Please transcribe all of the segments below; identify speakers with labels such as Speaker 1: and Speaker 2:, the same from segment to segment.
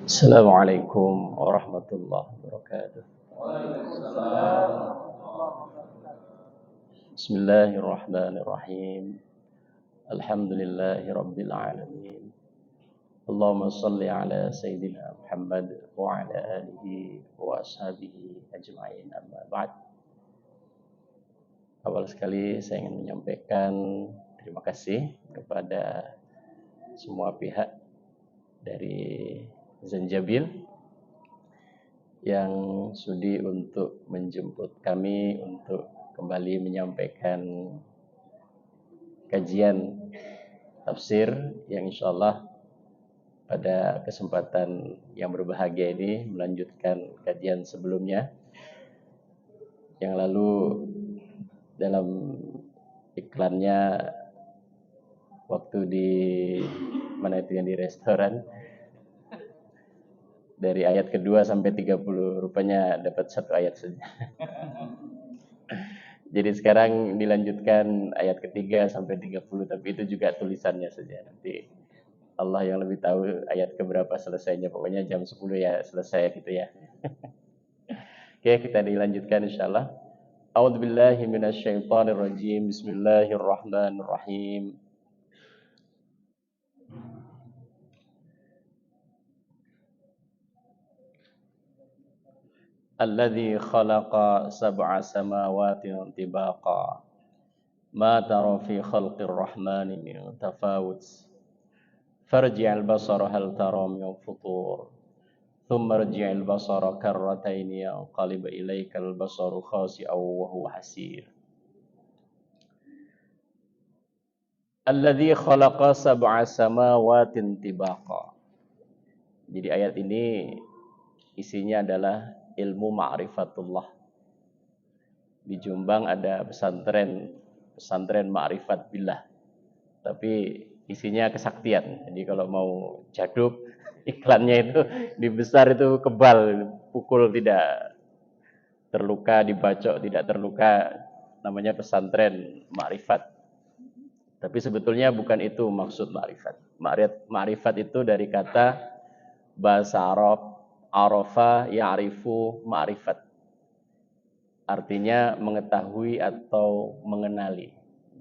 Speaker 1: Assalamualaikum warahmatullahi wabarakatuh. Bismillahirrahmanirrahim. Alhamdulillahi rabbil alamin. Allahumma salli ala sayyidina Muhammad wa ala alihi wa ashabihi ajma'in, amma ba'd. Awal sekali saya ingin menyampaikan terima kasih kepada semua pihak dari Zanjabil yang sudi untuk menjemput kami untuk kembali menyampaikan kajian tafsir yang insyaallah pada kesempatan yang berbahagia ini melanjutkan kajian sebelumnya. Yang lalu dalam iklannya waktu di mana itu yang di restoran dari ayat kedua sampai 30 rupanya dapat satu ayat saja. Jadi sekarang dilanjutkan ayat ketiga sampai 30, tapi itu juga tulisannya saja. Nanti Allah yang lebih tahu ayat keberapa selesainya. Pokoknya jam 10 ya selesai gitu ya. Oke, kita dilanjutkan insyaallah. A'udzubillahi minasyaitonirrajim. Bismillahirrahmanirrahim. Alladzi khalaqa sab'a samawati tibaqa. Ma tara fi khalqir rahmani min tafawut. Farji'al basara hal tara min futur. Thumma rji'al basara karratayn yanqalib ilaikal basaru khasi'an wa huwa hasir. Alladzi khalaqa sab'a samawatin tibaqa. Jadi ayat ini isinya adalah ilmu ma'rifatullah. Di Jombang ada pesantren ma'rifat billah. Tapi isinya kesaktian. Jadi kalau mau jaduk iklannya itu dibesar itu kebal, pukul tidak terluka, dibacok tidak terluka, namanya pesantren ma'rifat. Tapi sebetulnya bukan itu maksud ma'rifat. Ma'rifat itu dari kata bahasa Arab, arafa ya'rifu ma'rifat. Artinya mengetahui atau mengenali.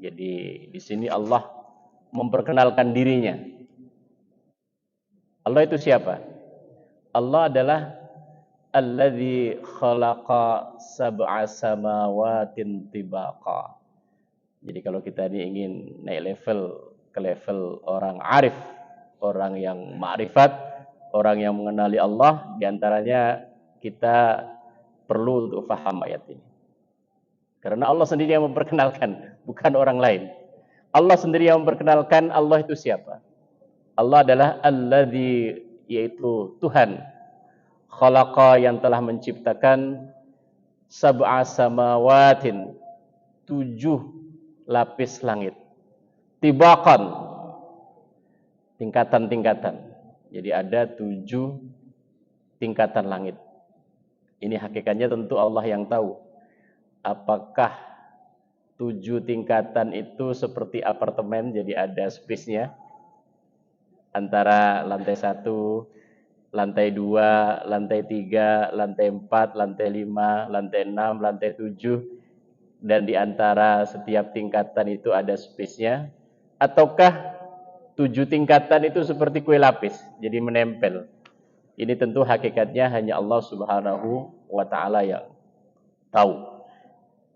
Speaker 1: Jadi di sini Allah memperkenalkan dirinya. Allah itu siapa? Allah adalah alladzi khalaqa sab'a samawatin tibaqa. Jadi kalau kita ini ingin naik level ke level orang arif, orang yang ma'rifat, orang yang mengenali Allah, diantaranya kita perlu untuk faham ayat ini. Karena Allah sendiri yang memperkenalkan, bukan orang lain. Allah sendiri yang memperkenalkan Allah itu siapa. Allah adalah alladzi, yaitu Tuhan, khalaqa yang telah menciptakan sab'a samawatin, 7 lapis langit, tibaqan, tingkatan-tingkatan. Jadi ada 7 tingkatan langit. Ini hakikatnya tentu Allah yang tahu. Apakah 7 tingkatan itu seperti apartemen, jadi ada space-nya antara lantai 1, lantai 2, lantai 3, lantai 4, lantai 5, lantai 6, lantai 7, dan di antara setiap tingkatan itu ada space-nya, ataukah 7 tingkatan itu seperti kue lapis, jadi menempel. Ini tentu hakikatnya hanya Allah Subhanahu wa ta'ala yang tahu.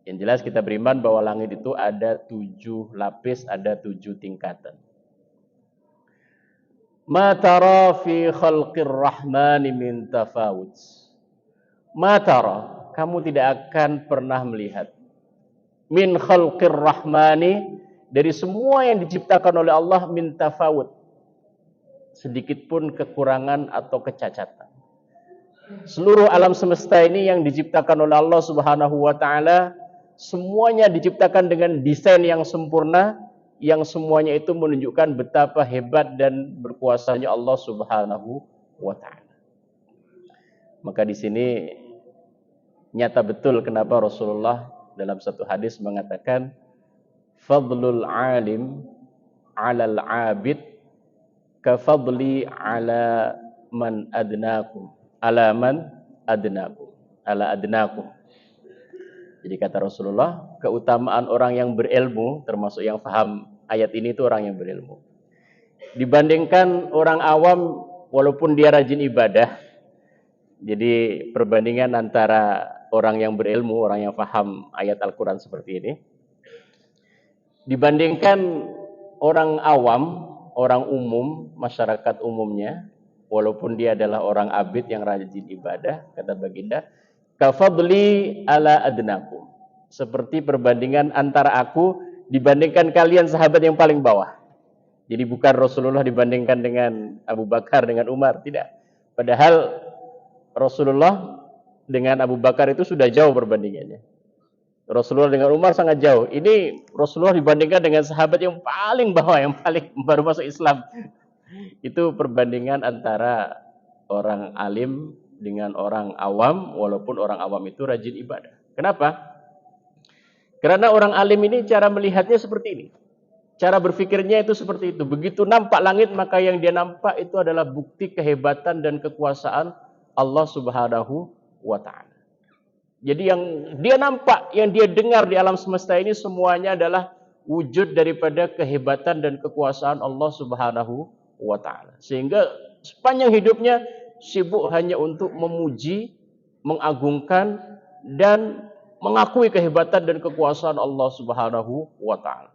Speaker 1: Yang jelas kita beriman bahwa langit itu ada 7 lapis, ada 7 tingkatan. Ma tara fi khalqir rahmani min tafawut. Ma tara, kamu tidak akan pernah melihat. Min khalqir rahmani, dari semua yang diciptakan oleh Allah, min tafawut, sedikit pun kekurangan atau kecacatan. Seluruh alam semesta ini yang diciptakan oleh Allah Subhanahu wa ta'ala, semuanya diciptakan dengan desain yang sempurna, yang semuanya itu menunjukkan betapa hebat dan berkuasanya Allah Subhanahu wa ta'ala. Maka di sini nyata betul kenapa Rasulullah dalam satu hadis mengatakan fadlul alim 'alal 'abid ka fadli 'ala man adnakum. Ala man adnakum. Ala adnakum. Jadi kata Rasulullah, keutamaan orang yang berilmu, termasuk yang paham ayat ini itu orang yang berilmu. Dibandingkan orang awam, walaupun dia rajin ibadah, jadi perbandingan antara orang yang berilmu, orang yang paham ayat Al-Quran seperti ini, dibandingkan orang awam, orang umum, masyarakat umumnya, walaupun dia adalah orang abid yang rajin ibadah, kata baginda, kafadli ala adnakum. Seperti perbandingan antara aku dibandingkan kalian sahabat yang paling bawah. Jadi bukan Rasulullah dibandingkan dengan Abu Bakar, dengan Umar, tidak. Padahal Rasulullah dengan Abu Bakar itu sudah jauh perbandingannya. Rasulullah dengan Umar sangat jauh. Ini Rasulullah dibandingkan dengan sahabat yang paling bawah, yang paling baru masuk Islam. Itu perbandingan antara orang alim dengan orang awam, walaupun orang awam itu rajin ibadah. Kenapa? Karena orang alim ini cara melihatnya seperti ini. Cara berfikirnya itu seperti itu. Begitu nampak langit, maka yang dia nampak itu adalah bukti kehebatan dan kekuasaan Allah Subhanahu wa ta'ala. Jadi yang dia nampak, yang dia dengar di alam semesta ini semuanya adalah wujud daripada kehebatan dan kekuasaan Allah Subhanahu wa ta'ala. Sehingga sepanjang hidupnya sibuk hanya untuk memuji, mengagungkan dan mengakui kehebatan dan kekuasaan Allah Subhanahu wa ta'ala.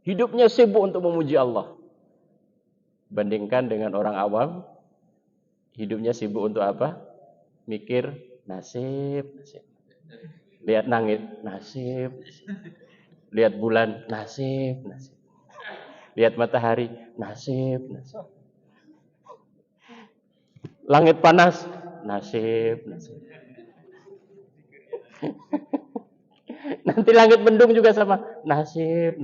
Speaker 1: Hidupnya sibuk untuk memuji Allah. Bandingkan dengan orang awam, hidupnya sibuk untuk apa? Mikir nasib. Lihat langit, nasib. Lihat bulan, nasib. Lihat matahari, nasib. Langit panas, nasib. Nanti langit mendung juga sama, nasib.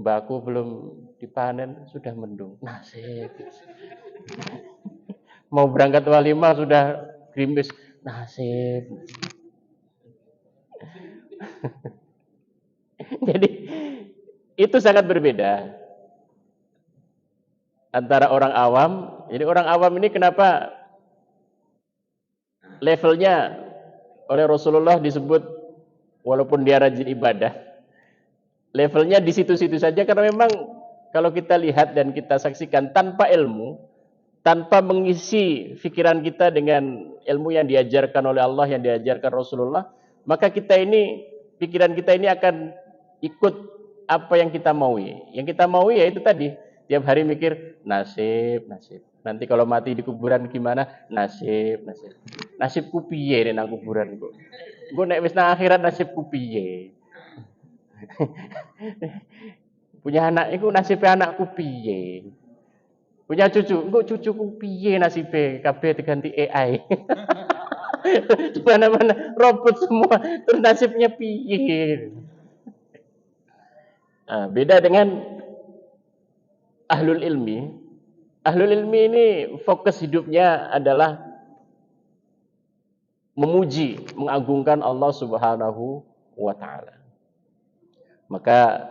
Speaker 1: Mbakku belum dipanen sudah mendung, nasib. Mau berangkat walimah sudah gerimis, nasib. Jadi itu sangat berbeda antara orang awam. Jadi orang awam ini kenapa levelnya oleh Rasulullah disebut walaupun dia rajin ibadah, levelnya di situ-situ saja, karena memang kalau kita lihat dan kita saksikan tanpa ilmu, tanpa mengisi pikiran kita dengan ilmu yang diajarkan oleh Allah, yang diajarkan Rasulullah, maka pikiran kita ini akan ikut apa yang kita maui. Yang kita maui ya itu tadi, tiap hari mikir nasib. Nanti kalau mati di kuburan gimana? Nasib. Nasibku piye nang kuburan kok. Gue nek wis nang akhirat nasibku piye. Punya anak itu nasibnya anakku piye. Punya cucu, engko cucuku piye nasibe kabeh diganti AI. Di mana-mana robot semua, terus nasibnya piye. Nah, beda dengan ahlul ilmi. Ahlul ilmi ini fokus hidupnya adalah memuji, mengagungkan Allah Subhanahu wa ta'ala. Maka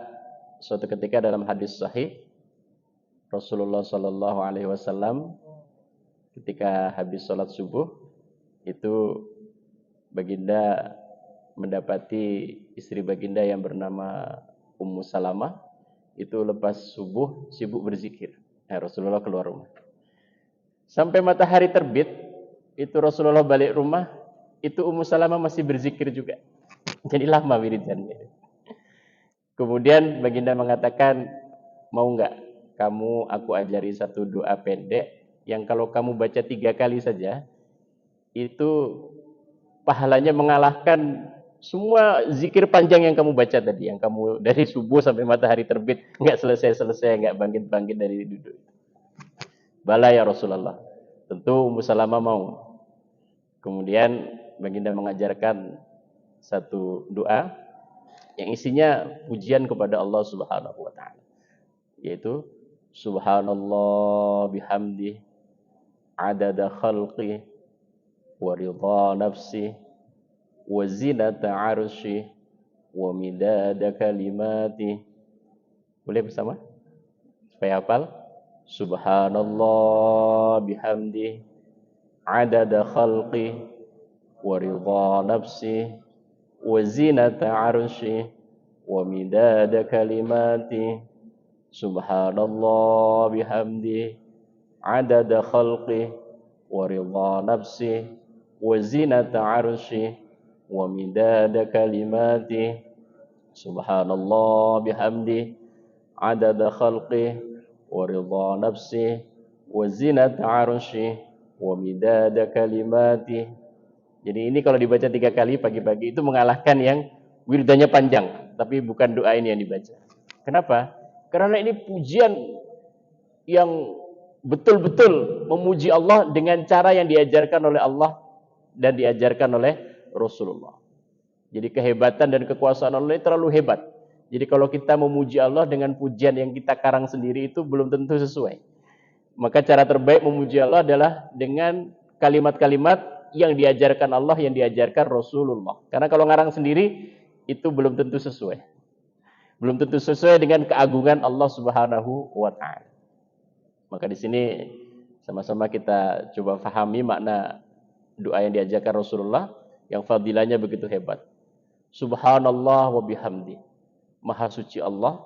Speaker 1: suatu ketika dalam hadis sahih Rasulullah Shallallahu Alaihi Wasallam ketika habis sholat subuh itu baginda mendapati istri baginda yang bernama Ummu Salamah itu lepas subuh sibuk berzikir. Rasulullah keluar rumah. Sampai matahari terbit itu Rasulullah balik rumah itu Ummu Salamah masih berzikir juga. Jadi lama wiridannya. Kemudian baginda mengatakan, mau enggak kamu aku ajari satu doa pendek yang kalau kamu baca 3 kali saja itu pahalanya mengalahkan semua zikir panjang yang kamu baca tadi, yang kamu dari subuh sampai matahari terbit enggak selesai, enggak bangkit dari duduk. Bala ya Rasulullah. Tentu Ummu Salamah mau. Kemudian baginda mengajarkan satu doa yang isinya pujian kepada Allah Subhanahu wa ta'ala, yaitu subhanallah bihamdi adada khalqi wa ridha nafsi wa zinata arsy wa midada kalimati. Boleh bersama? Supaya hafal. Subhanallah bihamdi adada khalqi wa ridha nafsi wa zinata arshi wa midada kalimati. Subhanallah bihamdi adada khalqi wa ridha nafsi wa zinata arshi wa midada kalimati. Subhanallah bihamdi adada khalqi wa ridha nafsi wa zinata arshi wa midada kalimati. Jadi ini kalau dibaca 3 kali pagi-pagi itu mengalahkan yang wirdanya panjang, tapi bukan doa ini yang dibaca. Kenapa? Karena ini pujian yang betul-betul memuji Allah dengan cara yang diajarkan oleh Allah dan diajarkan oleh Rasulullah. Jadi kehebatan dan kekuasaan Allah ini terlalu hebat. Jadi kalau kita memuji Allah dengan pujian yang kita karang sendiri itu belum tentu sesuai. Maka cara terbaik memuji Allah adalah dengan kalimat-kalimat yang diajarkan Allah, yang diajarkan Rasulullah. Karena kalau ngarang sendiri itu belum tentu sesuai. Belum tentu sesuai dengan keagungan Allah Subhanahu wa taala. Maka di sini sama-sama kita coba fahami makna doa yang diajarkan Rasulullah yang fadilahnya begitu hebat. Subhanallah wa bihamdi. Maha suci Allah,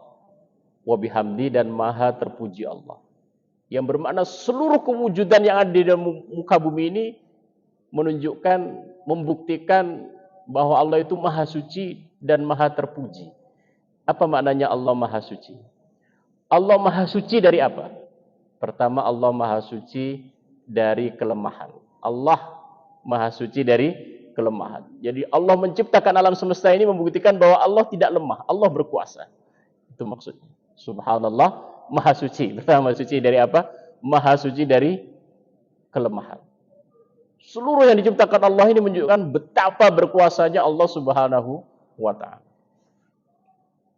Speaker 1: wa bihamdi, dan maha terpuji Allah. Yang bermakna seluruh kewujudan yang ada di dalam muka bumi ini menunjukkan, membuktikan bahwa Allah itu maha suci dan maha terpuji. Apa maknanya Allah maha suci? Allah maha suci dari apa? Pertama, Allah maha suci dari kelemahan. Allah maha suci dari kelemahan. Jadi Allah menciptakan alam semesta ini membuktikan bahwa Allah tidak lemah, Allah berkuasa. Itu maksudnya. Subhanallah, maha suci. Pertama, suci dari apa? Maha suci dari kelemahan. Seluruh yang diciptakan Allah ini menunjukkan betapa berkuasanya Allah Subhanahu wa taala.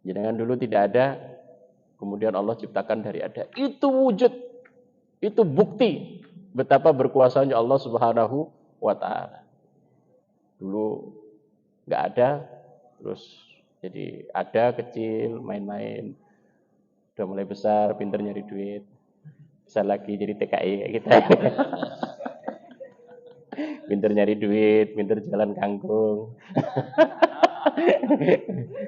Speaker 1: Jangan dulu tidak ada, kemudian Allah ciptakan dari ada. Itu wujud, itu bukti betapa berkuasanya Allah Subhanahu wa taala. Dulu nggak ada, terus jadi ada, kecil, main-main, udah mulai besar, pinter nyari duit, besar lagi jadi TKI kayak kita. Pinter nyari duit, pinter jualan kangkung.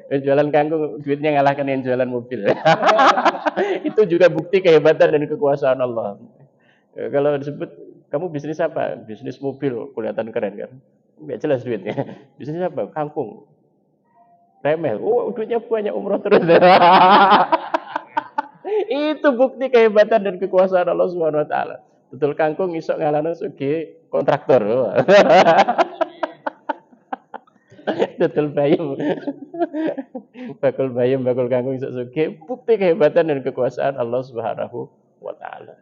Speaker 1: Jualan kangkung, duitnya ngalahkan yang jualan mobil. Itu juga bukti kehebatan dan kekuasaan Allah. Kalau disebut, kamu bisnis apa? Bisnis mobil, kelihatan keren kan? Nggak jelas duitnya. Bisnis apa? Kangkung. Remeh. Oh, duitnya banyak, umroh terus. Itu bukti kehebatan dan kekuasaan Allah Subhanahu wa taala. Betul kangkung isok ngalahno sugih kontraktor. Betul bayam. Bakul kangkung isok sugih, bukti kehebatan dan kekuasaan Allah Subhanahu wa taala.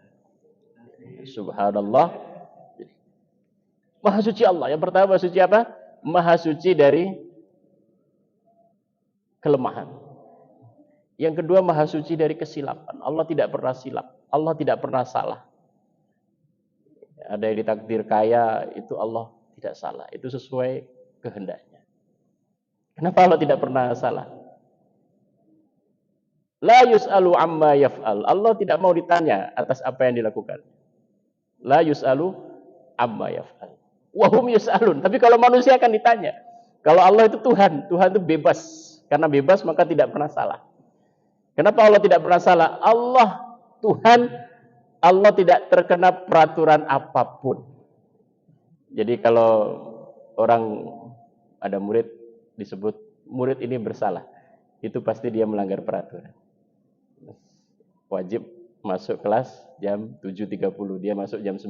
Speaker 1: Subhanallah. Maha suci Allah. Yang pertama, maha suci apa? Maha suci dari kelemahan. Yang kedua, maha suci dari kesilapan. Allah tidak pernah silap. Allah tidak pernah salah. Ada yang ditakdir kaya, itu Allah tidak salah. Itu sesuai kehendaknya. Kenapa Allah tidak pernah salah? La yus'alu amma yaf'al. Allah tidak mau ditanya atas apa yang dilakukan. La yus'alu amma yaf'al. Wahum yus'alun. Tapi kalau manusia akan ditanya. Kalau Allah itu Tuhan. Tuhan itu bebas. Karena bebas maka tidak pernah salah. Kenapa Allah tidak pernah salah? Allah Tuhan. Allah tidak terkena peraturan apapun. Jadi kalau orang ada murid disebut murid ini bersalah. Itu pasti dia melanggar peraturan. Wajib masuk kelas jam 7.30. Dia masuk jam 9.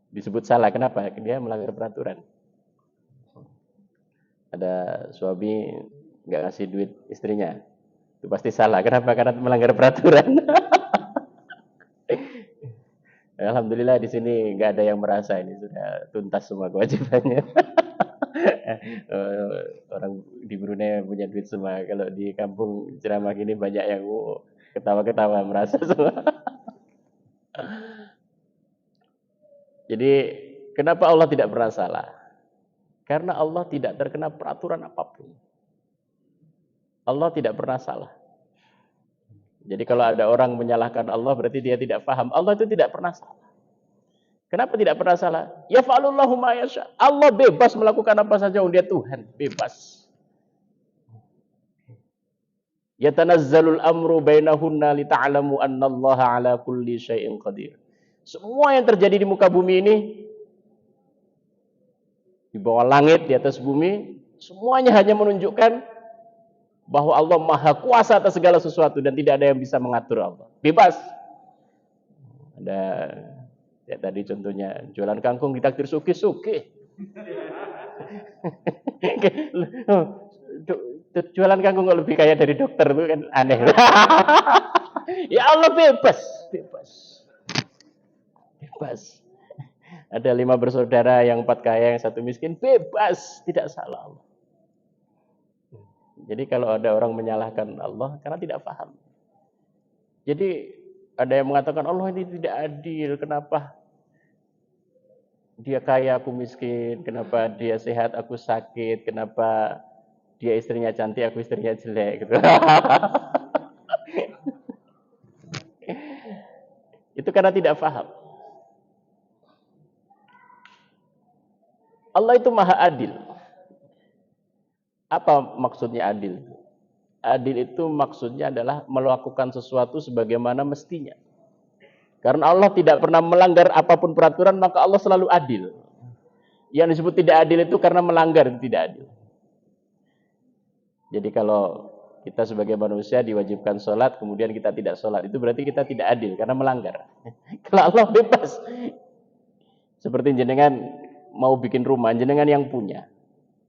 Speaker 1: Disebut salah. Kenapa? Dia melanggar peraturan. Ada suami nggak ngasih duit istrinya, itu pasti salah. Kenapa? Karena melanggar peraturan. Alhamdulillah di sini nggak ada yang merasa ini sudah tuntas semua kewajibannya. Orang di Brunei punya duit semua. Kalau di kampung ceramah gini banyak yang ketawa-ketawa merasa semua. Jadi kenapa Allah tidak pernah salah? Karena Allah tidak terkena peraturan apapun. Allah tidak pernah salah. Jadi kalau ada orang menyalahkan Allah berarti dia tidak paham. Allah itu tidak pernah salah. Kenapa tidak pernah salah? Ya fa'alullahu ma yasha. Allah bebas melakukan apa saja, dia Tuhan, bebas. Yatanazzalul amru bainahunna lita'lamu annallaha ala kulli syai'in qadir. Semua yang terjadi di muka bumi ini, di bawah langit, di atas bumi, semuanya hanya menunjukkan bahwa Allah Maha Kuasa atas segala sesuatu dan tidak ada yang bisa mengatur Allah. Bebas. Ada ya tadi contohnya jualan kangkung ditakdir suki-suki. Jualan kangkung kok lebih kaya dari dokter itu kan aneh. Ya Allah bebas, bebas. Bebas. Ada 5 bersaudara, yang 4 kaya, yang 1 miskin, bebas, tidak salah Allah. Jadi kalau ada orang menyalahkan Allah karena tidak paham. Jadi ada yang mengatakan Allah ini tidak adil, kenapa dia kaya aku miskin, kenapa dia sehat aku sakit, kenapa dia istrinya cantik aku istrinya jelek gitu. Itu karena tidak paham. Allah itu maha adil. Apa maksudnya adil? Adil itu maksudnya adalah melakukan sesuatu sebagaimana mestinya. Karena Allah tidak pernah melanggar apapun peraturan, maka Allah selalu adil. Yang disebut tidak adil itu karena melanggar, tidak adil. Jadi kalau kita sebagai manusia diwajibkan sholat, kemudian kita tidak sholat, itu berarti kita tidak adil karena melanggar. Kalau Allah bebas. Seperti jenengan mau bikin rumah, jenengan yang punya.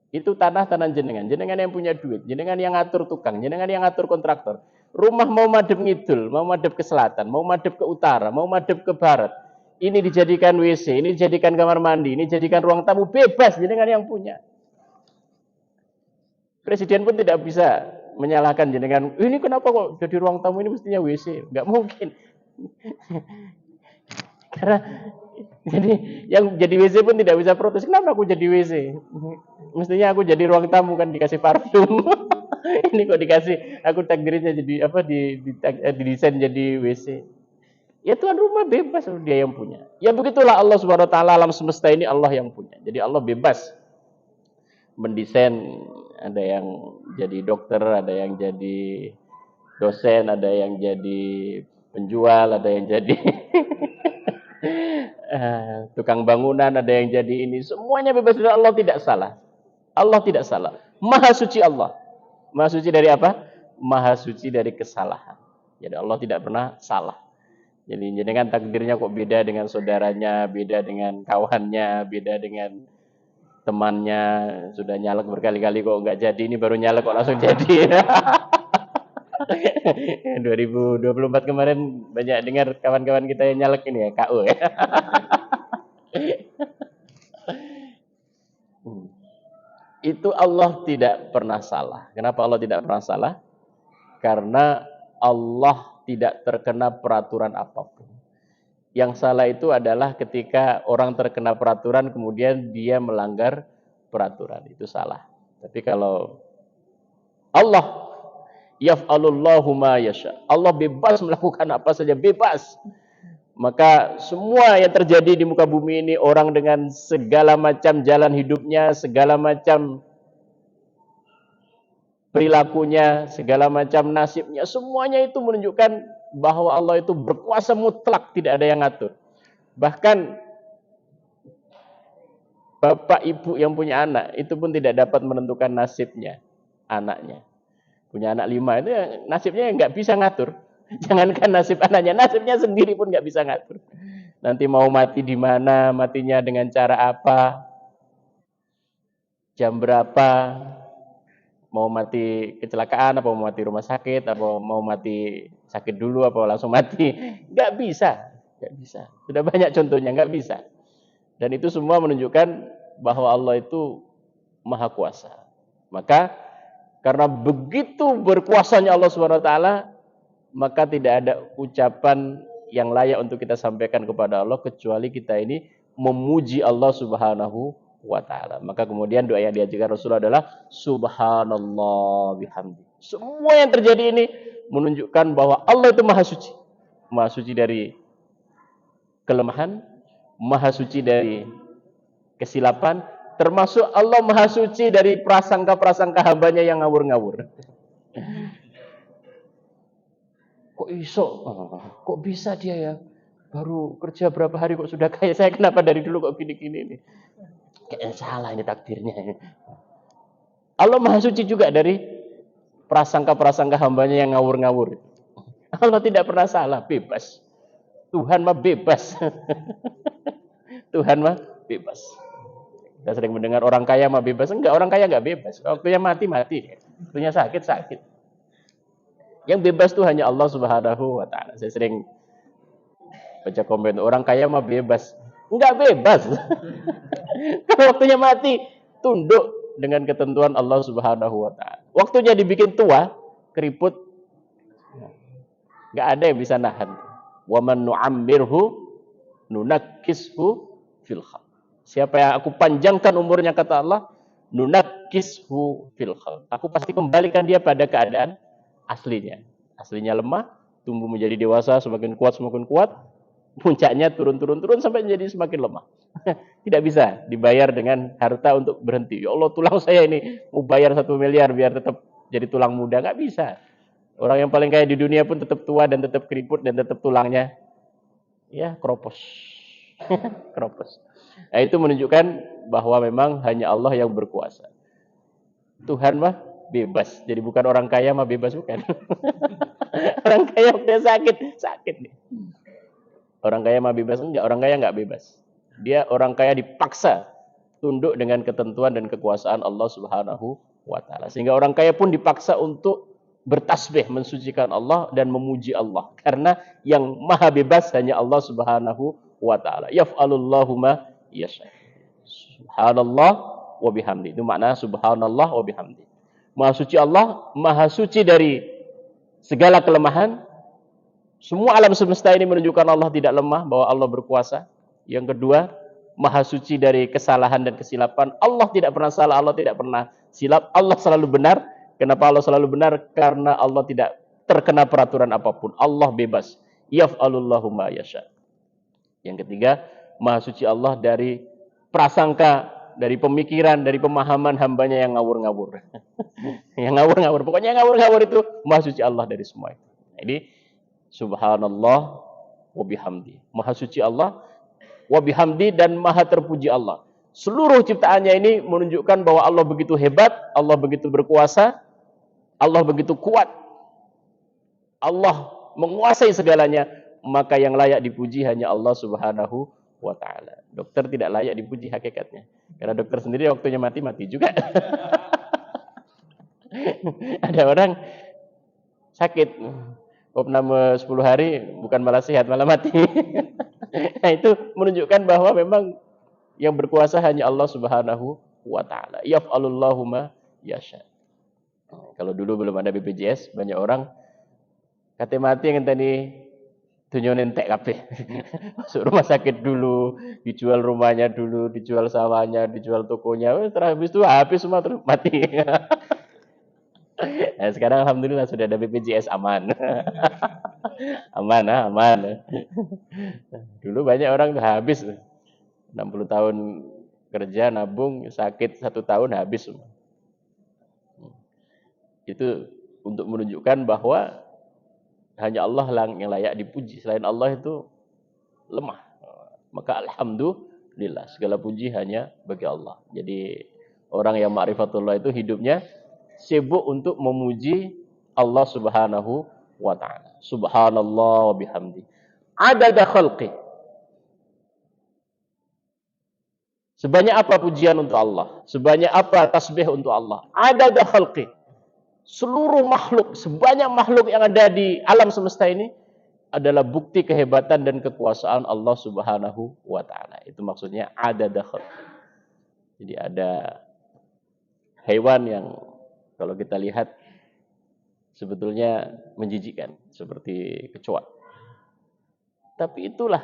Speaker 1: Itu tanah jenengan yang punya duit, jenengan yang ngatur tukang, jenengan yang ngatur kontraktor. Rumah mau madep ngidul, mau madep ke selatan, mau madep ke utara, mau madep ke barat. Ini dijadikan WC, ini dijadikan kamar mandi, ini dijadikan ruang tamu, bebas jenengan yang punya. Presiden pun tidak bisa menyalahkan jenengan. Ini kenapa kok jadi ruang tamu ini mestinya WC? Enggak mungkin. Karena jadi yang jadi WC pun tidak bisa protes. Kenapa aku jadi WC? Mestinya aku jadi ruang tamu kan dikasih parfum. Ini kok dikasih aku takdirnya jadi apa didesain jadi WC. Ya tuan rumah bebas dia yang punya. Ya begitulah Allah Subhanahu wa taala, alam semesta ini Allah yang punya. Jadi Allah bebas mendesain, ada yang jadi dokter, ada yang jadi dosen, ada yang jadi penjual, ada yang jadi tukang bangunan, ada yang jadi ini. Semuanya bebas dari Allah, tidak salah. Allah tidak salah. Maha suci Allah. Maha suci dari apa? Maha suci dari kesalahan. Jadi Allah tidak pernah salah. Jadi jangan takdirnya kok beda dengan saudaranya, beda dengan kawannya, beda dengan temannya. Sudah nyalek berkali-kali kok nggak jadi, ini baru nyalek kok langsung jadi. 2024 kemarin banyak dengar kawan-kawan kita yang nyalek ini ya, KU ya. Itu Allah tidak pernah salah. Kenapa Allah tidak pernah salah? Karena Allah tidak terkena peraturan apapun. Yang salah itu adalah ketika orang terkena peraturan kemudian dia melanggar peraturan, itu salah. Tapi kalau Allah yaf'alullahu ma yasha, Allah bebas melakukan apa saja, bebas. Maka semua yang terjadi di muka bumi ini, orang dengan segala macam jalan hidupnya, segala macam perilakunya, segala macam nasibnya, semuanya itu menunjukkan bahwa Allah itu berkuasa mutlak, tidak ada yang ngatur. Bahkan bapak ibu yang punya anak itu pun tidak dapat menentukan nasibnya anaknya. Punya anak 5 itu nasibnya nggak bisa ngatur. Jangankan nasib anaknya, nasibnya sendiri pun nggak bisa ngatur. Nanti mau mati di mana, matinya dengan cara apa, jam berapa, mau mati kecelakaan, apa mau mati rumah sakit, apa mau mati sakit dulu, apa langsung mati. Nggak bisa, nggak bisa. Sudah banyak contohnya, nggak bisa. Dan itu semua menunjukkan bahwa Allah itu maha kuasa. Maka karena begitu berkuasanya Allah Subhanahu wa taala, maka tidak ada ucapan yang layak untuk kita sampaikan kepada Allah kecuali kita ini memuji Allah Subhanahu wa taala. Maka kemudian doa yang diajarkan Rasulullah adalah subhanallah bihamdi. Semua yang terjadi ini menunjukkan bahwa Allah itu maha suci. Maha suci dari kelemahan, maha suci dari kesilapan, termasuk Allah maha suci dari prasangka-prasangka hambanya yang ngawur-ngawur. Kok iso? Kok bisa dia ya? Baru kerja berapa hari kok sudah kaya? Saya kenapa dari dulu kok gini-gini nih? Kayaknya salah ini takdirnya. Allah maha suci juga dari prasangka-prasangka hambanya yang ngawur-ngawur. Allah tidak pernah salah, bebas. Tuhan mah bebas. Tuhan mah bebas. Kita sering mendengar orang kaya mah bebas. Enggak, orang kaya enggak bebas. Waktunya mati. Waktunya sakit. Yang bebas itu hanya Allah Subhanahu wa taala. Saya sering baca komen orang kaya mah bebas. Enggak bebas. Kalau waktunya mati, tunduk dengan ketentuan Allah Subhanahu wa taala. Waktunya dibikin tua, keriput, enggak ada yang bisa nahan. Wa man nu'ammirhu nunakkishu fil khalq. Siapa yang aku panjangkan umurnya, kata Allah, nunakkishu fil khalq. Aku pasti kembalikan dia pada keadaan aslinya. Aslinya lemah, tumbuh menjadi dewasa, semakin kuat, puncaknya turun sampai menjadi semakin lemah. Tidak bisa dibayar dengan harta untuk berhenti. Ya Allah, tulang saya ini mau bayar 1 miliar biar tetap jadi tulang muda, nggak bisa. Orang yang paling kaya di dunia pun tetap tua dan tetap keriput dan tetap tulangnya ya keropos. Keropos. Nah, itu menunjukkan bahwa memang hanya Allah yang berkuasa. Tuhan mah bebas. Jadi bukan orang kaya mah bebas, bukan. Orang kaya udah sakit nih. Orang kaya mah bebas, enggak, orang kaya enggak bebas. Dia orang kaya dipaksa tunduk dengan ketentuan dan kekuasaan Allah Subhanahu wa taala. Sehingga orang kaya pun dipaksa untuk bertasbih, mensucikan Allah dan memuji Allah. Karena yang maha bebas hanya Allah Subhanahu wa taala. Yaf'alullahu ma yasha. Subhanallah wa bihamdi. Itu makna subhanallah wa bihamdi. Maha suci Allah, maha suci dari segala kelemahan. Semua alam semesta ini menunjukkan Allah tidak lemah, bahwa Allah berkuasa. Yang kedua, maha suci dari kesalahan dan kesilapan. Allah tidak pernah salah, Allah tidak pernah silap. Allah selalu benar. Kenapa Allah selalu benar? Karena Allah tidak terkena peraturan apapun. Allah bebas. Yaf'alullahu ma yasha. Yang ketiga, maha suci Allah dari prasangka, dari pemikiran, dari pemahaman hambanya yang ngawur-ngawur. Yang ngawur-ngawur. Pokoknya yang ngawur-ngawur itu maha suci Allah dari semua itu. Jadi, subhanallah wa bihamdi. Maha suci Allah wa bihamdi, dan maha terpuji Allah. Seluruh ciptaannya ini menunjukkan bahwa Allah begitu hebat, Allah begitu berkuasa, Allah begitu kuat. Allah menguasai segalanya, maka yang layak dipuji hanya Allah Subhanahu wa taala. Dokter tidak layak dipuji hakikatnya. Karena dokter sendiri waktunya mati juga. Ada orang sakit, opname 10 hari, bukan malah sehat, malah mati. Nah, itu menunjukkan bahwa memang yang berkuasa hanya Allah Subhanahu wa taala. Yaf'alullahu ma yasha. Kalau dulu belum ada BPJS, banyak orang kate mati yang tadi tunjukin entek kabeh. Masuk rumah sakit dulu, dijual rumahnya dulu, dijual sawahnya, dijual tokonya, habis itu habis semua terus mati. Nah, sekarang alhamdulillah sudah ada BPJS, aman. Aman. Dulu banyak orang habis 60 tahun kerja nabung, sakit 1 tahun habis semua. Itu untuk menunjukkan bahwa hanya Allah yang layak dipuji. Selain Allah itu lemah. Maka alhamdulillah, segala puji hanya bagi Allah. Jadi orang yang ma'rifatullah itu hidupnya sibuk untuk memuji Allah Subhanahu wa ta'ala. Subhanallah wa bihamdi. Adada khalqi. Sebanyak apa pujian untuk Allah? Sebanyak apa tasbih untuk Allah? Adada khalqi. Seluruh makhluk, sebanyak makhluk yang ada di alam semesta ini adalah bukti kehebatan dan kekuasaan Allah Subhanahu wa taala. Itu maksudnya adada khalqi. Jadi ada hewan yang kalau kita lihat sebetulnya menjijikkan, seperti kecoa. Tapi itulah,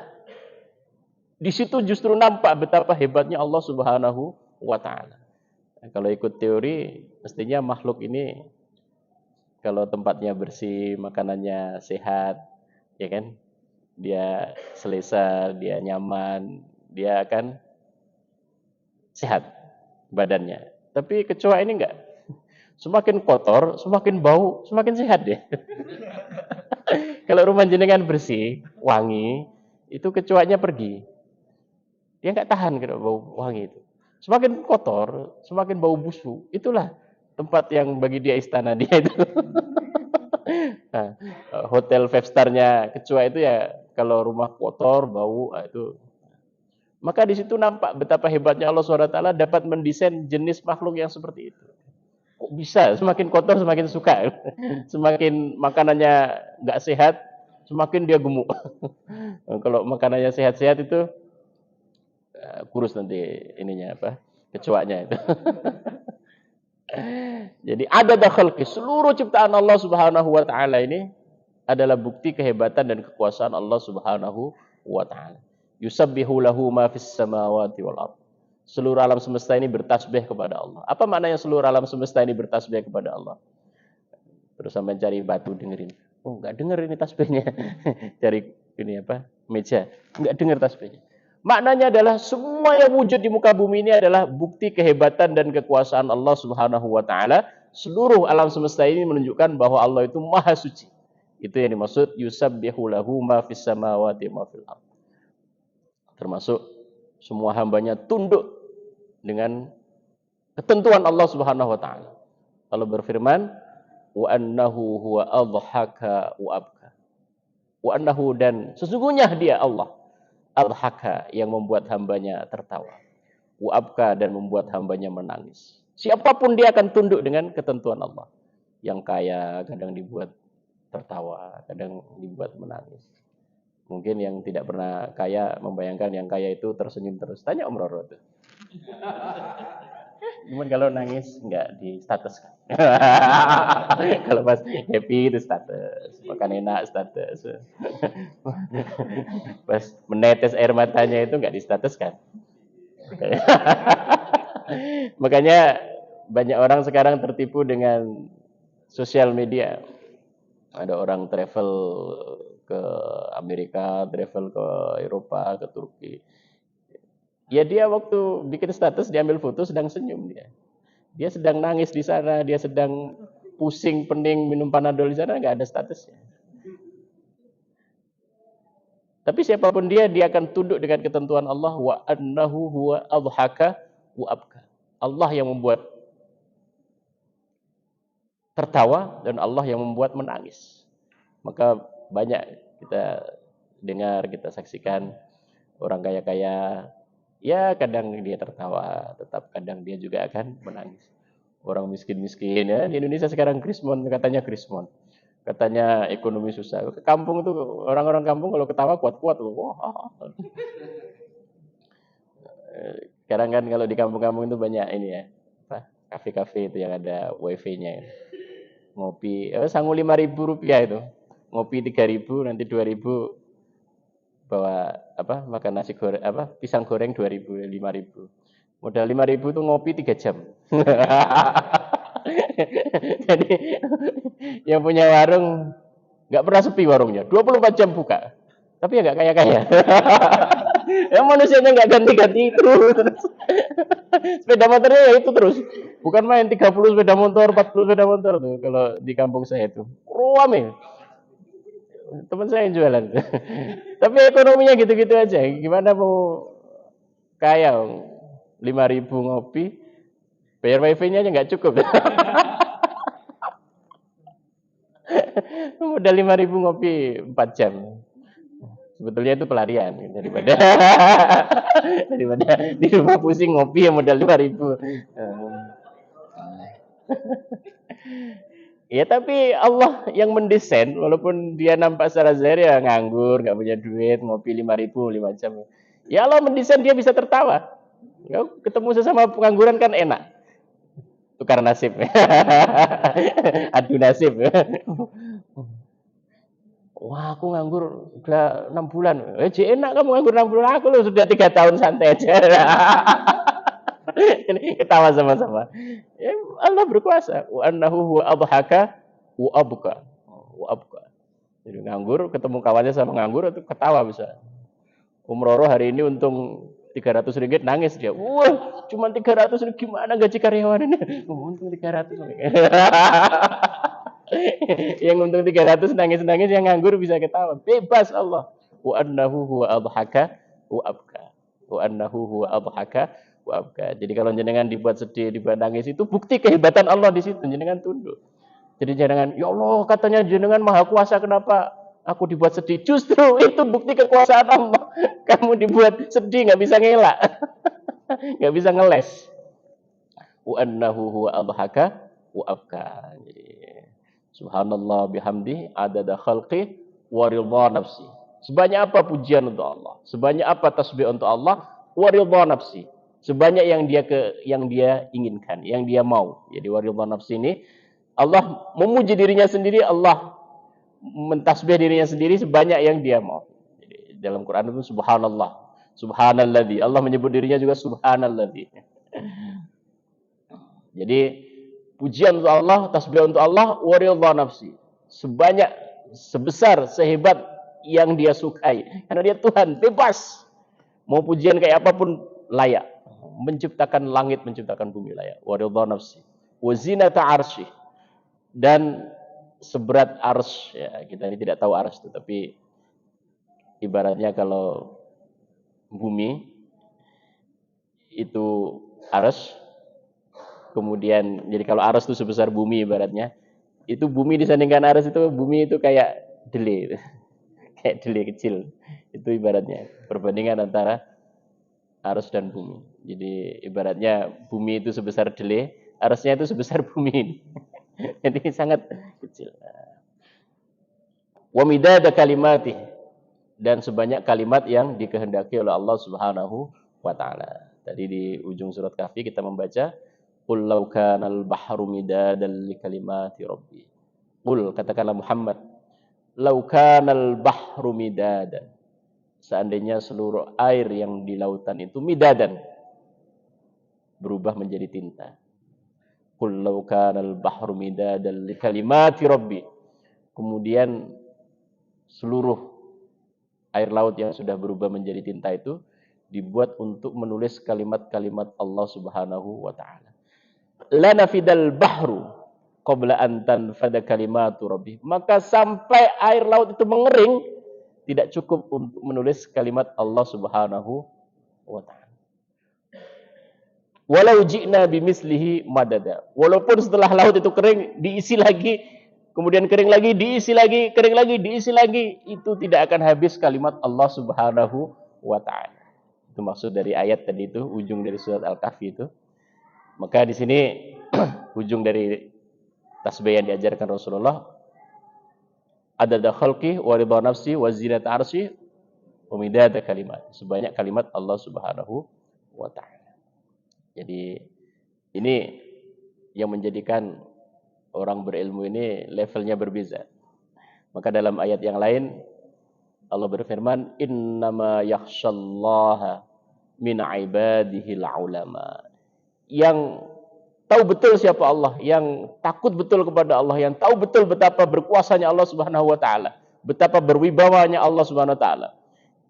Speaker 1: di situ justru nampak betapa hebatnya Allah Subhanahu wa taala. Nah, kalau ikut teori, mestinya makhluk ini Kalau tempatnya bersih, makanannya sehat, ya kan? Dia selesa, dia nyaman, dia akan sehat badannya. Tapi kecoa ini enggak. Semakin kotor, semakin bau, semakin sehat dia. Kalau rumah jenengan bersih, wangi, itu kecoanya pergi. Dia nggak tahan kalau bau wangi itu. Semakin kotor, semakin bau busuk. Itulah tempat yang bagi dia istana dia itu. Nah, hotel five star-nya kecoa itu ya kalau rumah kotor, bau, itu. Maka di situ nampak betapa hebatnya Allah SWT dapat mendesain jenis makhluk yang seperti itu. Kok bisa? Semakin kotor semakin suka. Semakin makanannya nggak sehat, semakin dia gemuk. Kalau makanannya sehat-sehat itu kurus nanti ininya apa? Kecoanya itu. Jadi ada khalqi, seluruh ciptaan Allah Subhanahu wa taala ini adalah bukti kehebatan dan kekuasaan Allah Subhanahu wa taala. Yusabbihu lahu ma fis samawati wal ardh. Seluruh alam semesta ini bertasbih kepada Allah. Apa maknanya seluruh alam semesta ini bertasbih kepada Allah? Terus sampai cari batu dengerin. Oh, enggak denger ini tasbihnya. Cari ini apa? Meja. Enggak denger tasbihnya. Maknanya adalah semua yang wujud di muka bumi ini adalah bukti kehebatan dan kekuasaan Allah Subhanahu wa taala. Seluruh alam semesta ini menunjukkan bahwa Allah itu maha suci. Itu yang dimaksud yusabbihu lahu ma fis samawati wa ma fil ardh. Termasuk semua hambanya tunduk dengan ketentuan Allah Subhanahu wa taala. Allah berfirman, wa annahu huwa adhaka wa abka. Wa annahu dan sesungguhnya dia Allah adhaka yang membuat hambanya tertawa. Wa abka dan membuat hambanya menangis. Siapapun dia akan tunduk dengan ketentuan Allah. Yang kaya kadang dibuat tertawa, kadang dibuat menangis. Mungkin yang tidak pernah kaya membayangkan yang kaya itu tersenyum terus. Tanya Om Roro tuh. Cuman kalau nangis enggak di status kan. Kalau pas happy itu status, makan enak status. Pas menetes air matanya itu enggak di status kan. Makanya banyak orang sekarang tertipu dengan sosial media. Ada orang travel ke Amerika, travel ke Eropa, ke Turki. Ya dia waktu bikin status diambil foto sedang senyum dia. Dia sedang nangis di sana, dia sedang pusing, pening, minum Panadol di sana, nggak ada statusnya. Tapi siapapun dia akan tunduk dengan ketentuan Allah wa annahu huwa adhaka wa abka. Allah yang membuat tertawa dan Allah yang membuat menangis. Maka banyak kita dengar, kita saksikan orang kaya-kaya, ya kadang dia tertawa, tetap kadang dia juga akan menangis. Orang miskin-miskin ya, di Indonesia sekarang krismon, katanya krismon. Katanya ekonomi susah. Ke kampung itu orang-orang kampung kalau ketawa kuat-kuat loh. Wah. Sekarang kan kalau di kampung-kampung itu banyak ini ya, kafe-kafe itu yang ada wifi-nya. Ngopi, sangu 5.000 rupiah itu. Ngopi 3.000, nanti 2.000 bawa makan nasi goreng pisang goreng 2.000, 5.000. Modal 5.000 itu ngopi 3 jam. Jadi yang punya warung nggak pernah sepi warungnya, 24 jam buka. Tapi ya nggak kaya-kaya. Yang manusianya nggak ganti-ganti terus. Sepeda motornya ya itu terus. Bukan main 30 sepeda motor, 40 sepeda motor tuh kalau di kampung saya itu. Rame. Teman saya yang jualan. Tapi ekonominya gitu-gitu aja. Gimana mau kaya 5.000 ngopi, bayar wifi-nya aja nggak cukup. Modal 5.000 ngopi 4 jam. Sebetulnya itu pelarian daripada di rumah pusing ngopi yang modal 5.000. Ya tapi Allah yang mendesain, walaupun dia nampak secara zahir ya nganggur, nggak punya duit, ngopi 5.000 5 jam. Ya Allah mendesain dia bisa tertawa. Ya, ketemu sesama pengangguran kan enak. Tukar nasib. Adu nasib. Wah aku nganggur udah 6 bulan. Enak kamu nganggur 6 bulan. Aku loh sudah 3 tahun santai aja. Ketawa sama-sama. Ya, Allah berkuasa. Wa annahu huwa adhaka wa abka. Wa abka. Jadi nganggur ketemu kawannya sama nganggur itu ketawa bisa. Roro hari ini untung 300 ringgit nangis dia. Wah, cuma 300 ringgit gimana gaji karyawan ini? Untung 300. Yang untung 300 nangis-nangis, yang nganggur bisa ketawa. Bebas Allah. Wa annahu huwa adhaka wa abka. Wa annahu huwa adhaka wa abka. Jadi kalau jenengan dibuat sedih, dibuat nangis itu bukti kehebatan Allah di situ. Jenengan tunduk. Jadi jangan, ya Allah katanya jenengan maha kuasa, kenapa aku dibuat sedih? Justru itu bukti kekuasaan Allah. Kamu dibuat sedih nggak bisa ngelak, nggak bisa ngeles. Wa annahu huwa adhaka wa abka. Subhanallah bihamdi adada khalqi wa ridha nafsi. Sebanyak apa pujian untuk Allah, sebanyak apa tasbih untuk Allah, wa ridha nafsi. Sebanyak yang dia inginkan, yang dia mau. Jadi wa ridha nafsi ini Allah memuji dirinya sendiri, Allah mentasbih dirinya sendiri sebanyak yang dia mau. Jadi, dalam Quran itu subhanallah, subhanalladzi. Allah menyebut dirinya juga subhanalladzi. Jadi pujian untuk Allah, tasbih untuk Allah, wa ridha nafsi. Sebanyak, sebesar, sehebat yang dia sukai. Karena dia Tuhan, bebas. Mau pujian kayak apapun layak. Menciptakan langit, menciptakan bumi layak. Wa ridha nafsi. Wa zinata arsy. Dan seberat ars, ya kita ini tidak tahu ars itu, tapi ibaratnya kalau bumi itu ars, kemudian jadi kalau ars itu sebesar bumi ibaratnya, itu bumi disandingkan ars itu bumi itu kayak dele, kayak dele kecil, itu ibaratnya perbandingan antara ars dan bumi. Jadi ibaratnya bumi itu sebesar dele, arsnya itu sebesar bumi ini. Jadi sangat kecil. Wa midada kalimati, dan sebanyak kalimat yang dikehendaki oleh Allah Subhanahu wa taala. Tadi di ujung surat Kahfi kita membaca qul law kanal bahru midadan li kalimati rabbi. Qul, katakanlah Muhammad, law kanal bahru midadan. Seandainya seluruh air yang di lautan itu midadan, berubah menjadi tinta. Qul law kanal bahru midadan li kalimati rabbi. Kemudian seluruh air laut yang sudah berubah menjadi tinta itu dibuat untuk menulis kalimat-kalimat Allah Subhanahu wa taala. La nafidal bahru qabla an tanfada kalimatu rabbi. Maka sampai air laut itu mengering, tidak cukup untuk menulis kalimat Allah Subhanahu wa taala. Walau ji'na bimislihi madada. Walaupun setelah laut itu kering, diisi lagi, kemudian kering lagi, diisi lagi, kering lagi, diisi lagi, itu tidak akan habis kalimat Allah Subhanahu wa taala. Itu maksud dari ayat tadi itu, ujung dari surat Al-Kahfi itu. Maka di sini ujung dari tasbih yang diajarkan Rasulullah, adada khalqi wa ridha nafsi wa zinata arsy wa midada kalimat. Sebanyak kalimat Allah Subhanahu wa taala. Jadi ini yang menjadikan orang berilmu ini levelnya berbeza. Maka dalam ayat yang lain Allah berfirman, innama yakhsyallaha min ibadihil ulama. Yang tahu betul siapa Allah, yang takut betul kepada Allah, yang tahu betul betapa berkuasanya Allah Subhanahu wa taala, betapa berwibawanya Allah Subhanahu wa taala,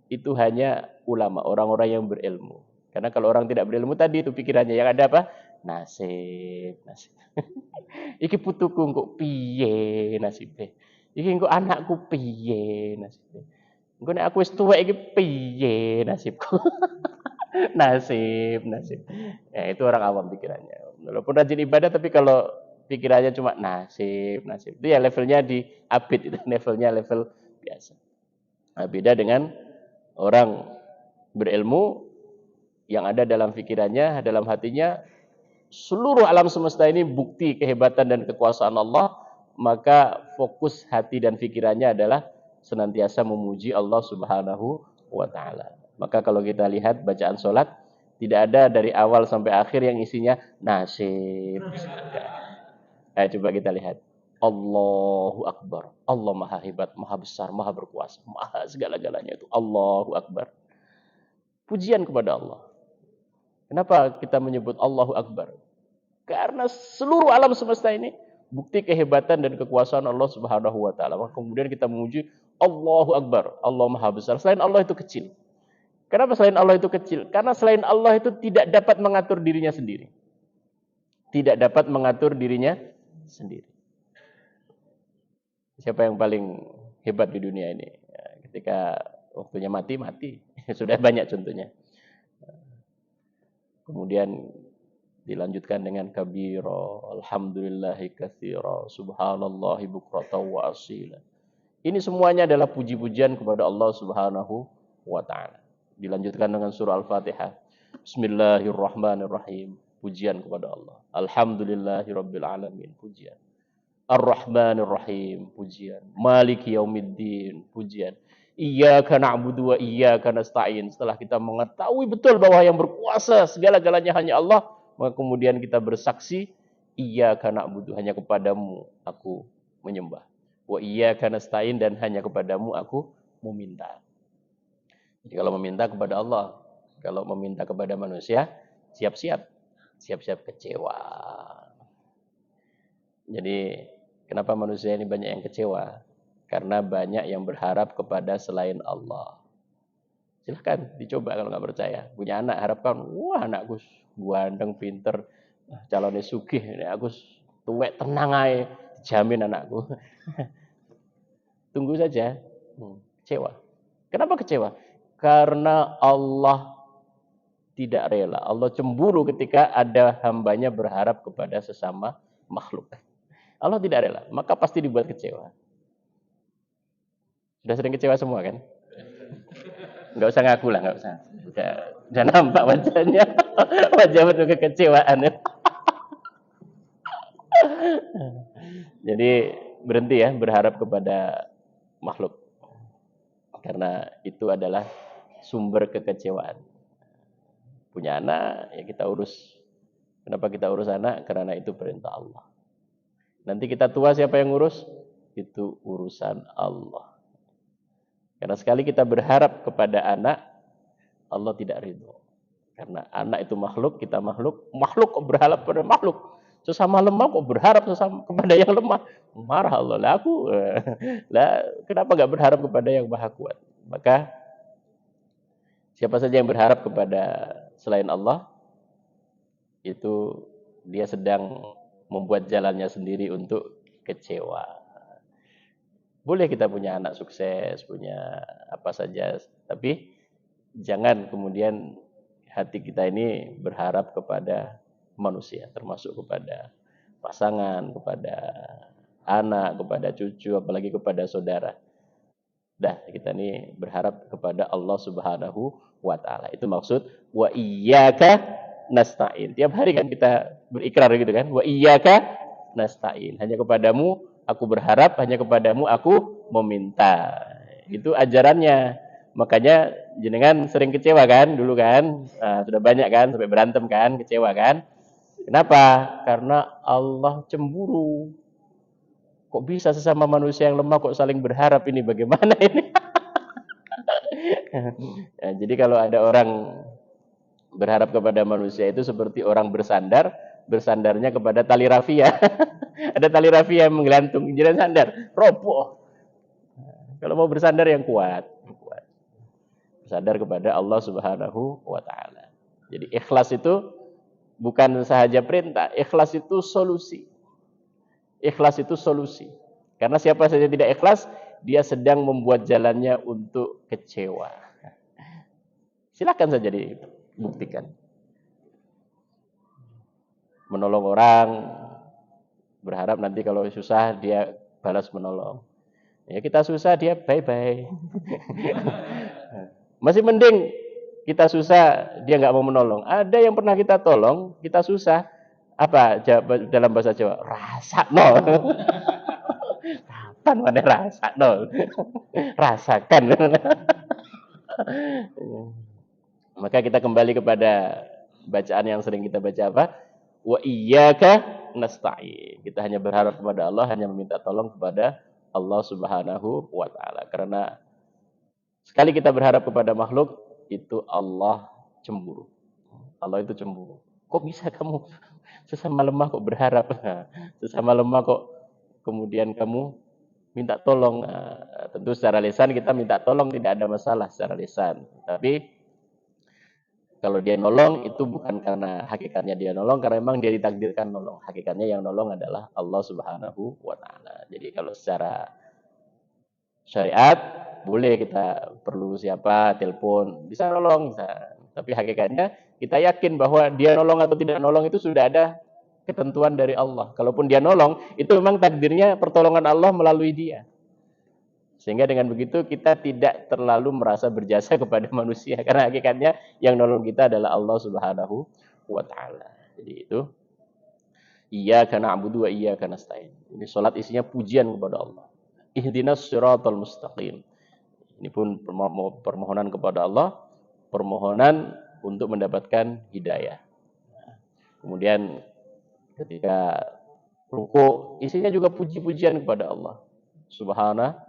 Speaker 1: itu hanya ulama, orang-orang yang berilmu. Karena kalau orang tidak berilmu tadi itu pikirannya yang ada apa? Nasib, nasib. Iki putuku kok piye nasibnya? Iki kok anakku piye nasibnya? Engko nek aku wis tuwek iki piye nasibku? Nasib, nasib. Ya itu orang awam pikirannya. Walaupun rajin ibadah tapi kalau pikirannya cuma nasib, nasib. Itu ya levelnya di abid, itu levelnya level biasa. Nah, beda dengan orang berilmu yang ada dalam pikirannya, dalam hatinya, seluruh alam semesta ini bukti kehebatan dan kekuasaan Allah, maka fokus hati dan pikirannya adalah senantiasa memuji Allah Subhanahu wa taala. Maka kalau kita lihat bacaan salat, tidak ada dari awal sampai akhir yang isinya nasib. Ayo coba kita lihat. Allahu Akbar. Allah maha hebat, maha besar, maha berkuasa, maha segala-galanya itu. Allahu Akbar. Pujian kepada Allah. Kenapa kita menyebut Allahu Akbar? Karena seluruh alam semesta ini bukti kehebatan dan kekuasaan Allah Subhanahu wa taala. Maka kemudian kita memuji Allahu Akbar, Allah Maha Besar. Selain Allah itu kecil. Kenapa selain Allah itu kecil? Karena selain Allah itu tidak dapat mengatur dirinya sendiri. Tidak dapat mengatur dirinya sendiri. Siapa yang paling hebat di dunia ini? Ya, ketika waktunya mati, mati. Sudah banyak contohnya. Kemudian dilanjutkan dengan kabira, alhamdulillahi katsira, subhanallahi bukratan wa asila. Ini semuanya adalah puji-pujian kepada Allah Subhanahu wa taala. Dilanjutkan dengan surah Al-Fatihah. Bismillahirrahmanirrahim. Pujian kepada Allah. Alhamdulillahirabbil alamin. Pujian. Ar-Rahmanir Rahim, pujian. Maliki Yaumiddin, pujian. Iyyaka na'budu wa iyyaka nasta'in. Setelah kita mengetahui betul bahwa yang berkuasa segala-galanya hanya Allah, maka kemudian kita bersaksi, iyyaka na'budu, hanya kepadamu aku menyembah. Wa iyyaka nasta'in, dan hanya kepadamu aku meminta. Jadi kalau meminta kepada Allah, kalau meminta kepada manusia, siap-siap. Siap-siap kecewa. Jadi kenapa manusia ini banyak yang kecewa? Karena banyak yang berharap kepada selain Allah. Silahkan dicoba kalau nggak percaya. Punya anak, harapkan, wah anakku ganteng, pinter, calonnya sugih, ini aku tuwek tenang aja, jamin anakku. Tunggu saja, kecewa. Kenapa kecewa? Karena Allah tidak rela. Allah cemburu ketika ada hambanya berharap kepada sesama makhluk. Allah tidak rela, maka pasti dibuat kecewa. Sudah sering kecewa semua kan? Nggak usah ngaku lah, nggak usah. Udah nampak wajahnya, wajah penuh kekecewaan. Jadi berhenti ya berharap kepada makhluk, karena itu adalah sumber kekecewaan. Punya anak, ya kita urus. Kenapa kita urus anak? Karena itu perintah Allah. Nanti kita tua, siapa yang ngurus? Itu urusan Allah. Karena sekali kita berharap kepada anak, Allah tidak ridho. Karena anak itu makhluk, kita makhluk. Makhluk kok berharap pada makhluk. Sesama lemah kok berharap kepada yang lemah. Marah Allah. Kenapa gak berharap kepada yang maha kuat? Maka siapa saja yang berharap kepada selain Allah, itu dia sedang membuat jalannya sendiri untuk kecewa. Boleh kita punya anak sukses, punya apa saja, tapi jangan kemudian hati kita ini berharap kepada manusia, termasuk kepada pasangan, kepada anak, kepada cucu, apalagi kepada saudara. Kita ini berharap kepada Allah Subhanahu wa taala. Itu maksud wa iyyaka nasta'in. Tiap hari kan kita berikrar gitu kan. Wa iyyaka nasta'in. Hanya kepadamu aku berharap, hanya kepadamu aku meminta. Itu ajarannya. Makanya jenengan sering kecewa kan dulu kan? Nah, sudah banyak kan sampai berantem kan, kecewa kan? Kenapa? Karena Allah cemburu. Kok bisa sesama manusia yang lemah kok saling berharap, ini bagaimana ini? Ya, jadi kalau ada orang berharap kepada manusia itu seperti orang bersandar, bersandarnya kepada tali rafia. Ada tali rafia yang menggelantung, jangan sandar, roboh. Kalau mau bersandar yang kuat. Bersandar kepada Allah Subhanahu wa taala. Jadi ikhlas itu bukan sahaja perintah, ikhlas itu solusi. Ikhlas itu solusi. Karena siapa saja tidak ikhlas, dia sedang membuat jalannya untuk kecewa. Silakan saja dibuktikan. Menolong orang, berharap nanti kalau susah dia balas menolong. Ya kita susah, dia bye-bye. Masih mending kita susah, dia nggak mau menolong. Ada yang pernah kita tolong, kita susah. Apa dalam bahasa Jawa? Rasa no. Kapan mana rasa no? Rasakan. Maka kita kembali kepada bacaan yang sering kita baca apa? Wa iyyaka nasta'in. Kita hanya berharap kepada Allah, hanya meminta tolong kepada Allah Subhanahu wa taala. Karena sekali kita berharap kepada makhluk, itu Allah cemburu. Allah itu cemburu. Kok bisa kamu Sesama lemah kok berharap. Sesama lemah kok kemudian kamu minta tolong. Tentu secara lisan kita minta tolong tidak ada masalah secara lisan. Tapi kalau dia nolong itu bukan karena hakikatnya dia nolong, karena memang dia ditakdirkan nolong. Hakikatnya yang nolong adalah Allah Subhanahu wa taala. Jadi kalau secara syariat boleh kita perlu siapa telepon, bisa nolong bisa. Tapi hakikatnya kita yakin bahwa dia nolong atau tidak nolong itu sudah ada ketentuan dari Allah. Kalaupun dia nolong, itu memang takdirnya pertolongan Allah melalui dia. Sehingga dengan begitu kita tidak terlalu merasa berjasa kepada manusia karena hakikatnya yang nolong kita adalah Allah Subhanahu wa taala. Jadi itu iyyaka na'budu wa iyyaka nasta'in. Ini salat isinya pujian kepada Allah. Ihdinas siratal mustaqim. Ini pun permohonan kepada Allah, permohonan untuk mendapatkan hidayah. Kemudian ketika ruku isinya juga puji-pujian kepada Allah. Subhana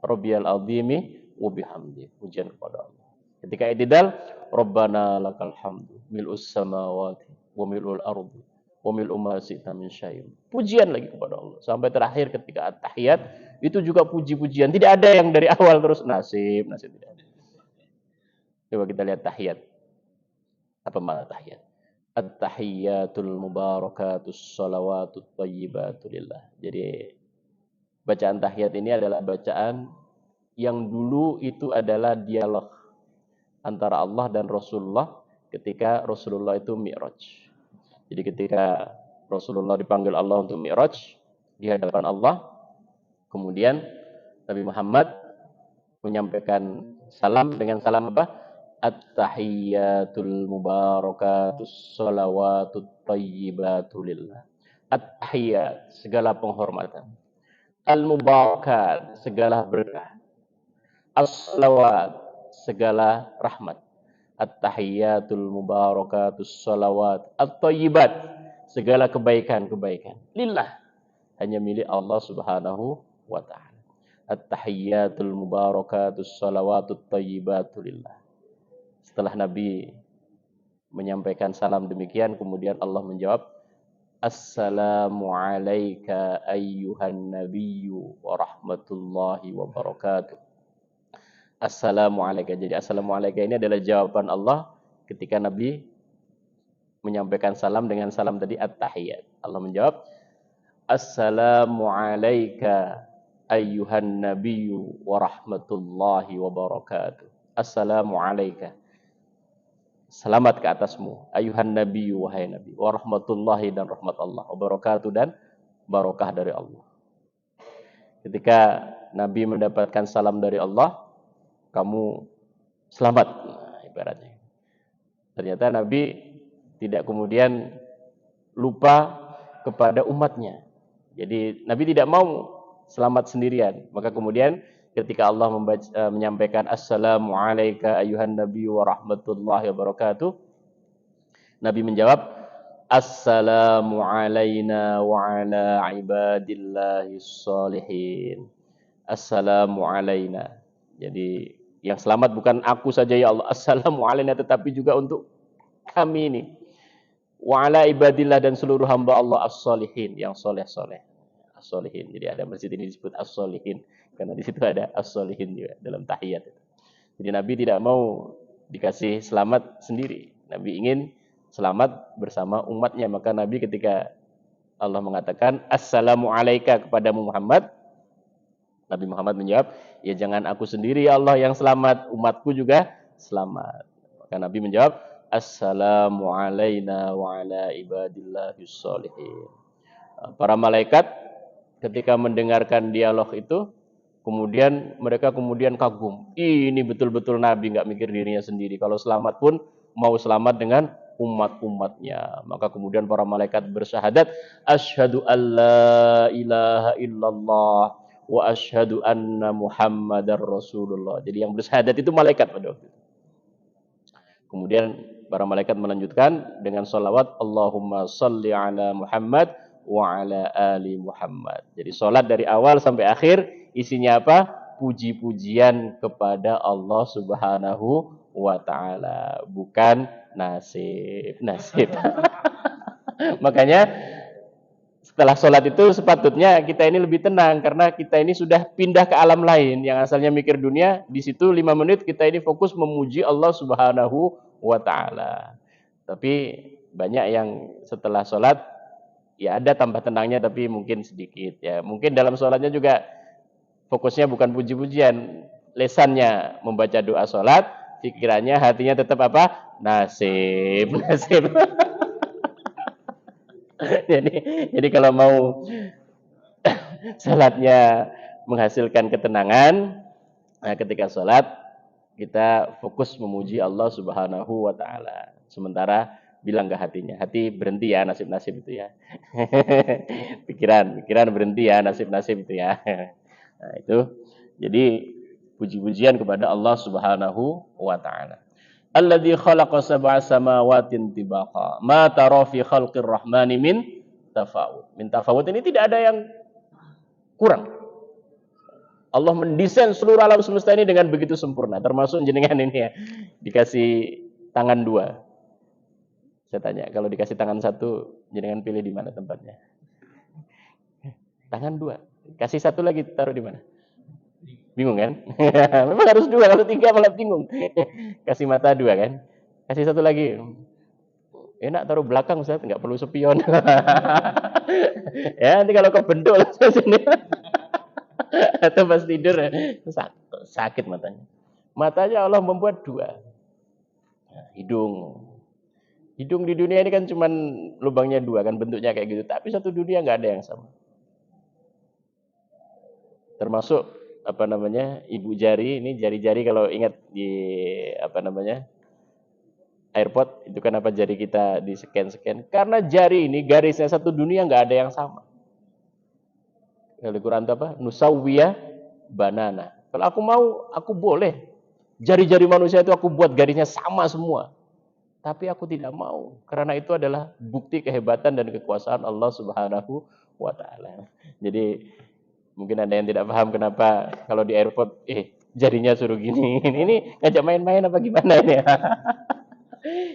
Speaker 1: rabbiyal azimi wa bihamdi. Pujian kepada Allah. Ketika i'tidal, Rabbana lakal hamdu mil'us samawati wa mil'ul ardi wa mil'u ma syi'ta min syai'in. Pujian lagi kepada Allah. Sampai terakhir ketika at-tahiyat itu juga puji-pujian. Tidak ada yang dari awal terus nasib tidak ada. Coba kita lihat tahiyat. Apa makna tahiyat? At-tahiyyatul mubarakatus shalawatut thayyibatu lillah. Jadi bacaan tahiyat ini adalah bacaan yang dulu itu adalah dialog antara Allah dan Rasulullah ketika Rasulullah itu Mi'raj. Jadi ketika Rasulullah dipanggil Allah untuk Mi'raj di hadapan Allah, kemudian Nabi Muhammad menyampaikan salam dengan salam apa? At-tahiyyatul mubarakatus shalawatut thayyibatu lillah. At-tahiyyat, segala penghormatan. Al-mubarakat, segala berkah. As-salawat, segala rahmat. At-tahiyyatul mubarakatus shalawat at-thayyibat, segala kebaikan-kebaikan. Lillah, hanya milik Allah Subhanahu wa taala. At-tahiyyatul mubarakatus shalawatut thayyibatu lillah. Setelah Nabi menyampaikan salam demikian, kemudian Allah menjawab, Assalamu alayka ayyuhan nabiyyu wa rahmatullahi wa barakatuh. Assalamu alayka. Jadi assalamu alayka ini adalah jawaban Allah ketika Nabi menyampaikan salam dengan salam tadi at-tahiyyat. Allah menjawab, Assalamu alayka ayyuhan nabiyyu wa rahmatullahi wa barakatuh. Assalamu alayka. Selamat ke atasmu, ayuhan nabiyyu wahai nabi, wa rahmatullahi dan rahmat Allah, wa barakatuh dan barakah dari Allah. Ketika Nabi mendapatkan salam dari Allah, kamu selamat, ibaratnya. Ternyata Nabi tidak kemudian lupa kepada umatnya. Jadi Nabi tidak mau selamat sendirian, maka kemudian ketika Allah menyampaikan Assalamu alayka ayuhan nabiyyu wa rahmatullahi wa barakatuh, Nabi menjawab Assalamu alayna wa ala ibadillahis shalihin. Assalamu alayna. Jadi yang selamat bukan aku saja ya Allah. Assalamu alayna, tetapi juga untuk kami ini. Wa ala ibadillah, dan seluruh hamba Allah as-shalihin, yang soleh-soleh. As-shalihin. Jadi ada masjid ini disebut as-shalihin karena di situ ada as-shalihin juga dalam tahiyat. Jadi Nabi tidak mau dikasih selamat sendiri. Nabi ingin selamat bersama umatnya. Maka Nabi ketika Allah mengatakan Assalamu alayka kepadamu Muhammad, Nabi Muhammad menjawab, ya jangan aku sendiri ya Allah yang selamat, umatku juga selamat. Maka Nabi menjawab, Assalamu alayna wa ala ibadillahis shalihin. Para malaikat ketika mendengarkan dialog itu, kemudian mereka kagum. Ini betul-betul Nabi, nggak mikir dirinya sendiri. Kalau selamat pun mau selamat dengan umat-umatnya. Maka kemudian para malaikat bersyahadat, Asyhadu an la ilaha illallah wa asyhadu anna Muhammadar Rasulullah. Jadi yang bersyahadat itu malaikat pada waktu itu. Kemudian para malaikat melanjutkan dengan salawat Allahumma salli ala Muhammad wa ala ali Muhammad. Jadi salat dari awal sampai akhir isinya apa? Puji-pujian kepada Allah Subhanahu wa taala, bukan nasib. Makanya setelah sholat itu sepatutnya kita ini lebih tenang karena kita ini sudah pindah ke alam lain yang asalnya mikir dunia. Di situ 5 menit kita ini fokus memuji Allah Subhanahu wa taala. Tapi banyak yang setelah sholat ya ada tambah tenangnya tapi mungkin sedikit ya. Mungkin dalam sholatnya juga fokusnya bukan puji-pujian, lesannya membaca doa sholat, pikirannya hatinya tetap apa? Nasib, nasib. jadi jadi kalau mau salatnya menghasilkan ketenangan, nah ketika salat kita fokus memuji Allah Subhanahu wa taala. Sementara bilang ke hatinya, hati berhenti ya nasib-nasib itu ya. Pikiran berhenti ya nasib-nasib itu ya. Nah, itu jadi puji-pujian kepada Allah Subhanahu wa taala. Alladzi khalaqa sab'a samawatin tibaqa. Ma tara fi khalqir rahmani min tafawut. Min tafawut ini tidak ada yang kurang. Allah mendesain seluruh alam semesta ini dengan begitu sempurna, termasuk jenengan ini ya. Dikasih tangan dua. Saya tanya, kalau dikasih tangan satu, jenengan pilih di mana tempatnya? Tangan dua. Kasih satu lagi, taruh di mana? Bingung kan? Memang harus dua, kalau tiga malah bingung. Kasih mata dua kan? Kasih satu lagi. Enak taruh belakang, Ustaz, nggak perlu spion. Ya, nanti kalau kebentuk langsung sini. Atau pas tidur sakit matanya. Matanya Allah membuat dua. Hidung. Hidung di dunia ini kan cuma lubangnya dua kan bentuknya kayak gitu. Tapi satu dunia nggak ada yang sama. Termasuk apa namanya ibu jari ini jari-jari kalau ingat di apa namanya airport itu kan apa jari kita di scan karena jari ini garisnya satu dunia nggak ada yang sama. Kalau di Quran itu apa? Nusawiyah banana. Kalau aku mau, aku boleh. Jari-jari manusia itu aku buat garisnya sama semua. Tapi aku tidak mau. Karena itu adalah bukti kehebatan dan kekuasaan Allah Subhanahu wa taala. Jadi mungkin ada yang tidak paham kenapa kalau di airport jarinya suruh gini. Ini ngajak main-main apa gimana ini?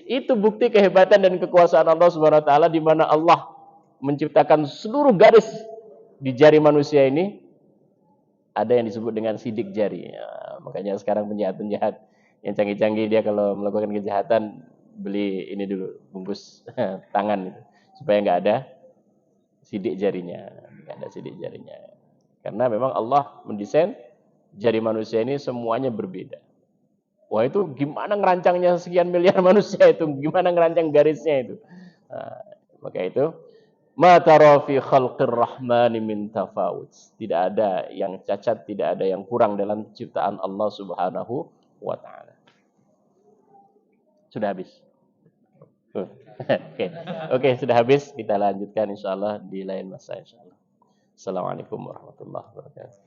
Speaker 1: Itu bukti kehebatan dan kekuasaan Allah Subhanahu wa taala di mana Allah menciptakan seluruh garis di jari manusia ini ada yang disebut dengan sidik jari. Ya, makanya sekarang penjahat-penjahat yang canggih-canggih dia kalau melakukan kejahatan beli ini dulu bungkus tangan itu, supaya nggak ada sidik jarinya, nggak ada sidik jarinya. Karena memang Allah mendesain jari manusia ini semuanya berbeda. Wah itu gimana ngerancangnya sekian miliar manusia itu, gimana ngerancang garisnya itu. Nah, maka itu ma tara fi khalqir rahmani min tafawut. Tidak ada yang cacat, tidak ada yang kurang dalam ciptaan Allah Subhanahu wa taala. Sudah habis. Oke. Oke, sudah habis. Kita lanjutkan insyaallah di lain masa insyaallah. Assalamualaikum warahmatullahi wabarakatuh.